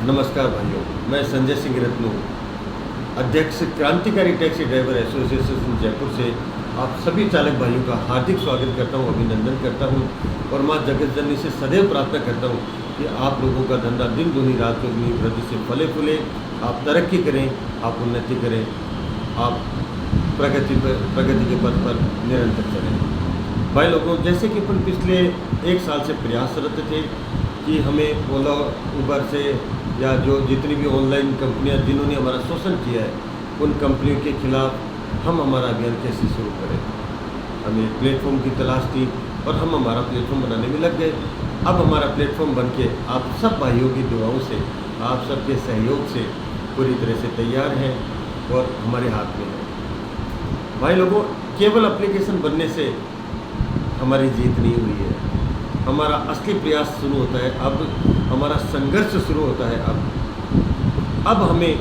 नमस्कार भाइयों, मैं संजय सिंह रत्नू, अध्यक्ष क्रांतिकारी टैक्सी ड्राइवर एसोसिएशन जयपुर से आप सभी चालक भाइयों का हार्दिक स्वागत करता हूं, अभिनंदन करता हूं और मां जगत जननी से सदैव प्रार्थना करता हूं कि आप लोगों का धंधा दिन दूनी रात चौगुनी वृद्धि से फले फूले, आप तरक्की करें, आप उन्नति करें, आप प्रगति के पथ पर निरंतर चलें। भाई लोगों, जैसे कि अपन पिछले 1 साल से प्रयासरत थे कि हमें ओला उबर से या जो जितनी भी ऑनलाइन कंपनियां जिन्होंने हमारा शोषण किया है, उन कंपनियों के खिलाफ हम हमारा अभियान कैसे शुरू करें। हमें प्लेटफॉर्म की तलाश थी और हम हमारा प्लेटफॉर्म बनाने में लग गए। अब हमारा प्लेटफॉर्म बनके आप सब भाइयों की दुआओं से, आप सबके सहयोग से पूरी तरह से तैयार हैं और हमारे हाथ में है। भाई लोगों, केवल एप्लीकेशन बनने से हमारी जीत नहीं हुई है। हमारा असली प्रयास शुरू होता है, अब हमारा संघर्ष शुरू होता है। अब हमें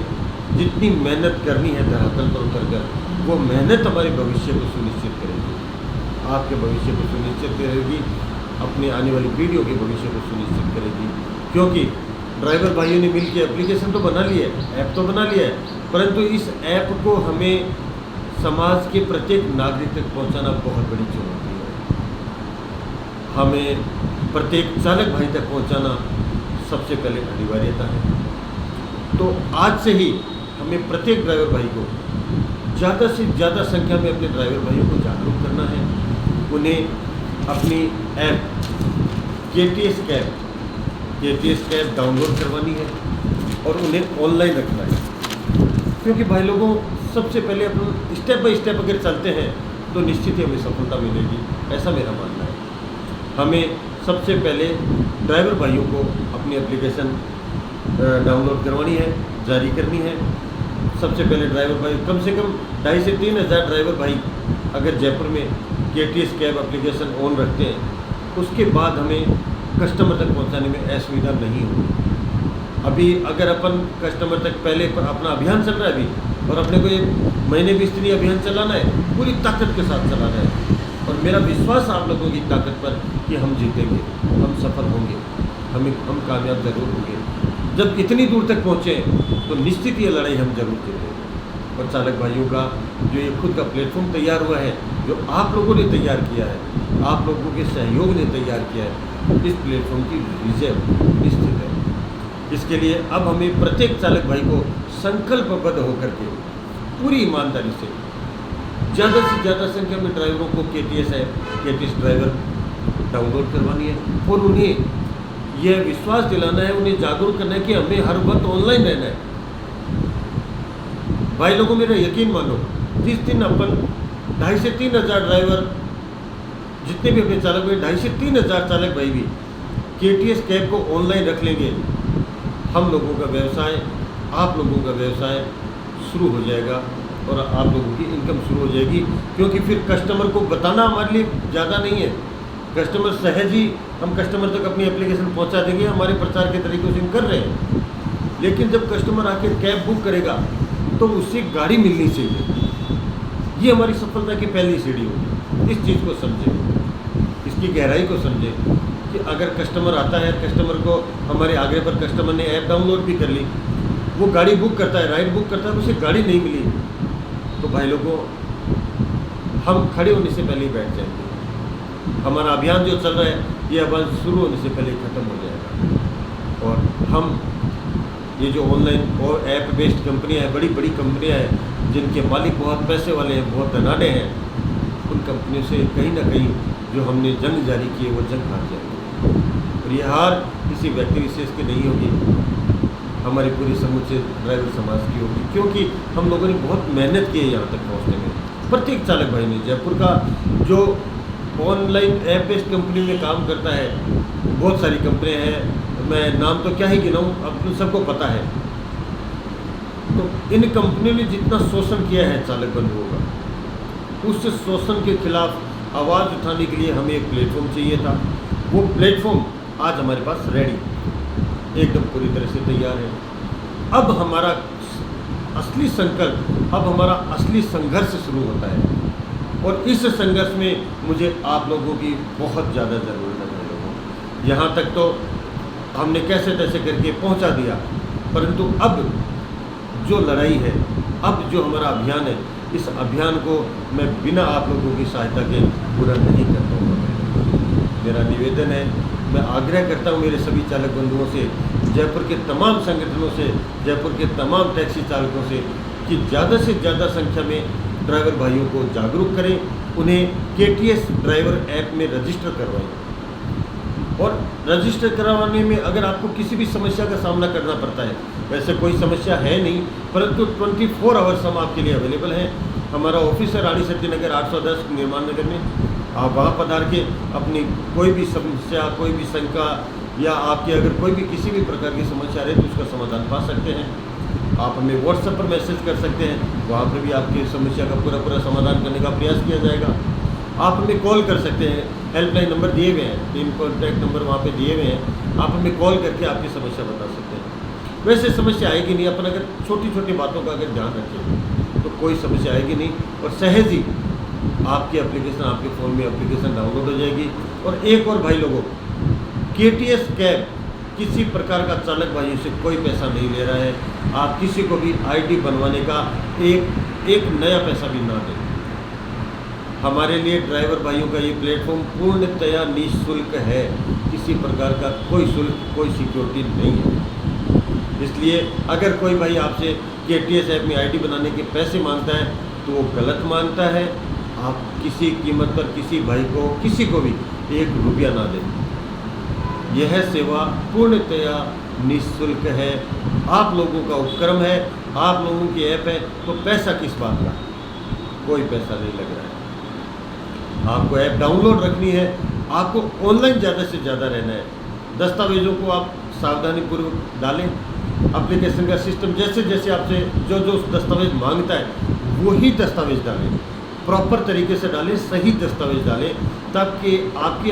जितनी मेहनत करनी है धरातल पर उतरकर, वो मेहनत हमारे भविष्य को सुनिश्चित करेगी, आपके भविष्य को सुनिश्चित करेगी, अपने आने वाली पीढ़ियों के भविष्य को सुनिश्चित करेगी। क्योंकि ड्राइवर भाइयों ने मिलकर एप्लीकेशन तो बना लिया है, ऐप तो बना लिया है, परंतु इस ऐप को हमें समाज के प्रत्येक नागरिक तक पहुंचाना बहुत बड़ी चुनौती है। हमें प्रत्येक चालक भाई तक पहुंचाना सबसे पहले अनिवार्यता है। तो आज से ही हमें प्रत्येक ड्राइवर भाई को ज़्यादा से ज़्यादा संख्या में अपने ड्राइवर भाइयों को जागरूक करना है, उन्हें अपनी ऐप केटीएस कैब डाउनलोड करवानी है और उन्हें ऑनलाइन रखना है। क्योंकि भाई लोगों, सबसे पहले अपन स्टेप बाय स्टेप अगर चलते हैं तो निश्चित ही हमें सफलता मिलेगी, ऐसा मेरा मानना है। हमें सबसे पहले ड्राइवर भाइयों को अपनी एप्लीकेशन डाउनलोड करवानी है, जारी करनी है। सबसे पहले ड्राइवर भाई कम से कम 2,500 से 3,000 ड्राइवर भाई अगर जयपुर में केटीएस कैब एप्लीकेशन ऑन रखते हैं, उसके बाद हमें कस्टमर तक पहुंचाने में असुविधा नहीं होगी। अभी अगर अपन कस्टमर तक पहले अपना अभियान चल रहा है अभी, और अपने को 1 महीने 20 दिन अभियान चलाना है, पूरी ताकत के साथ चलाना है। और मेरा विश्वास आप लोगों की ताकत पर कि हम जीतेंगे, हम सफल होंगे, हम कामयाब जरूर होंगे। जब इतनी दूर तक पहुँचे तो निश्चित ये लड़ाई हम जरूर जीतेंगे। और चालक भाइयों का जो ये खुद का प्लेटफॉर्म तैयार हुआ है, जो आप लोगों ने तैयार किया है, आप लोगों के सहयोग ने तैयार किया है, इस प्लेटफॉर्म की विजय निश्चित है। इसके लिए अब हमें प्रत्येक चालक भाई को संकल्पबद्ध होकर के पूरी ईमानदारी से ज़्यादा से ज़्यादा संख्या में ड्राइवरों को केटीएस ड्राइवर डाउनलोड करवानी है और उन्हें यह विश्वास दिलाना है, उन्हें जागरूक करना है कि हमें हर वक्त ऑनलाइन रहना है। भाई लोगों, मेरा यकीन मानो, जिस दिन अपन 2,500 से 3,000 ड्राइवर, जितने भी अपने चालक भाई, 2,500 से 3,000 चालक भाई भी केटीएस कैब को ऑनलाइन रख लेंगे, हम लोगों का व्यवसाय, आप लोगों का व्यवसाय शुरू हो जाएगा और आप लोगों की इनकम शुरू हो जाएगी। क्योंकि फिर कस्टमर को बताना हमारे लिए ज़्यादा नहीं है, कस्टमर सहज ही हम कस्टमर तक अपनी एप्लीकेशन पहुंचा देंगे, हमारे प्रचार के तरीकों से हम कर रहे हैं। लेकिन जब कस्टमर आके कैब बुक करेगा तो उससे गाड़ी मिलनी चाहिए, ये हमारी सफलता की पहली सीढ़ी होगी। इस चीज़ को समझें, इसकी गहराई को समझें कि अगर कस्टमर आता है, कस्टमर को हमारे आगे पर कस्टमर ने ऐप डाउनलोड भी कर ली, वो गाड़ी बुक करता है, राइड बुक करता है, उसे गाड़ी नहीं मिली, तो भाई लोगों, हम खड़े होने से पहले ही बैठ जाएंगे। हमारा अभियान जो चल रहा है, ये अभियान शुरू होने से पहले ख़त्म हो जाएगा। और हम ये जो ऑनलाइन और ऐप बेस्ड कंपनियां हैं, बड़ी बड़ी कंपनियां हैं, जिनके मालिक बहुत पैसे वाले हैं, बहुत धनाढ़े हैं, उन कंपनियों से कहीं ना कहीं जो हमने जंग जारी की है, वो जंग हार जाएगी। और ये हार किसी व्यक्ति विशेष की नहीं होगी, हमारी पूरी समूचे ड्राइवर समाज की होगी। क्योंकि हम लोगों ने बहुत मेहनत की है यहाँ तक पहुँचने में। प्रत्येक चालक भाई ने, जयपुर का जो ऑनलाइन ऐप बेस्ड कंपनी में काम करता है, बहुत सारी कंपनियां हैं, मैं नाम तो क्या ही गिनाऊं, अब सबको पता है। तो इन कंपनियों ने जितना शोषण किया है चालक बंधुओं का, उस शोषण के खिलाफ आवाज़ उठाने के लिए हमें एक प्लेटफॉर्म चाहिए था। वो प्लेटफॉर्म आज हमारे पास रेडी, एकदम पूरी तरह से तैयार है। अब हमारा असली संकल्प, अब हमारा असली संघर्ष शुरू होता है। और इस संघर्ष में मुझे आप लोगों की बहुत ज़्यादा ज़रूरत है। लोगों, यहाँ तक तो हमने कैसे तैसे करके पहुँचा दिया, परंतु अब जो लड़ाई है, अब जो हमारा अभियान है, इस अभियान को मैं बिना आप लोगों की सहायता के पूरा नहीं कर पाऊँगा। मेरा निवेदन है, मैं आग्रह करता हूँ मेरे सभी चालक बंधुओं से, जयपुर के तमाम संगठनों से, जयपुर के तमाम टैक्सी चालकों से कि ज़्यादा से ज़्यादा संख्या में ड्राइवर भाइयों को जागरूक करें, उन्हें KTS ड्राइवर ऐप में रजिस्टर करवाएं। और रजिस्टर करवाने में अगर आपको किसी भी समस्या का सामना करना पड़ता है, वैसे कोई समस्या है नहीं, परंतु 24 आवर्स हम आपके लिए अवेलेबल हैं। हमारा ऑफिस है रानी सती नगर 810 निर्माण नगर में। आप वहाँ पधार के अपनी कोई भी समस्या, कोई भी शंका या आपके अगर कोई भी किसी भी प्रकार की समस्या रहे तो उसका समाधान पा सकते हैं। आप हमें व्हाट्सएप पर मैसेज कर सकते हैं, वहाँ पर भी आपकी समस्या का पूरा समाधान करने का प्रयास किया जाएगा। आप हमें कॉल कर सकते हैं, हेल्पलाइन नंबर दिए हुए हैं, 3 कॉन्टैक्ट नंबर वहाँ पे दिए हुए हैं, आप हमें कॉल करके आपकी समस्या बता सकते हैं। वैसे समस्या आएगी नहीं, अपन अगर छोटी छोटी बातों का अगर ध्यान रखें तो कोई समस्या आएगी नहीं, और सहज ही आपकी एप्लीकेशन, आपके फ़ोन में एप्लीकेशन डाउनलोड हो जाएगी। और एक और भाई लोगों, KTS कैब किसी प्रकार का चालक भाइयों से कोई पैसा नहीं ले रहा है। आप किसी को भी ID बनवाने का एक नया पैसा भी ना दें। हमारे लिए ड्राइवर भाइयों का ये प्लेटफॉर्म पूर्णतया निःशुल्क है, किसी प्रकार का कोई शुल्क, कोई सिक्योरिटी नहीं है। इसलिए अगर कोई भाई आपसे KTS ऐप में ID बनाने के पैसे मांगता है तो वो गलत मांगता है। आप किसी कीमत पर किसी भाई को, किसी को भी 1 रुपया ना दें। यह सेवा पूर्णतया निःशुल्क है, आप लोगों का उपक्रम है, आप लोगों की ऐप है, तो पैसा किस बात का, कोई पैसा नहीं लग रहा है। आपको ऐप डाउनलोड रखनी है, आपको ऑनलाइन ज़्यादा से ज़्यादा रहना है। दस्तावेज़ों को आप सावधानीपूर्वक डालें। एप्लीकेशन का सिस्टम जैसे जैसे आपसे जो जो दस्तावेज मांगता है वही दस्तावेज डालें, प्रॉपर तरीके से डालें, सही दस्तावेज डालें, ताकि आपकी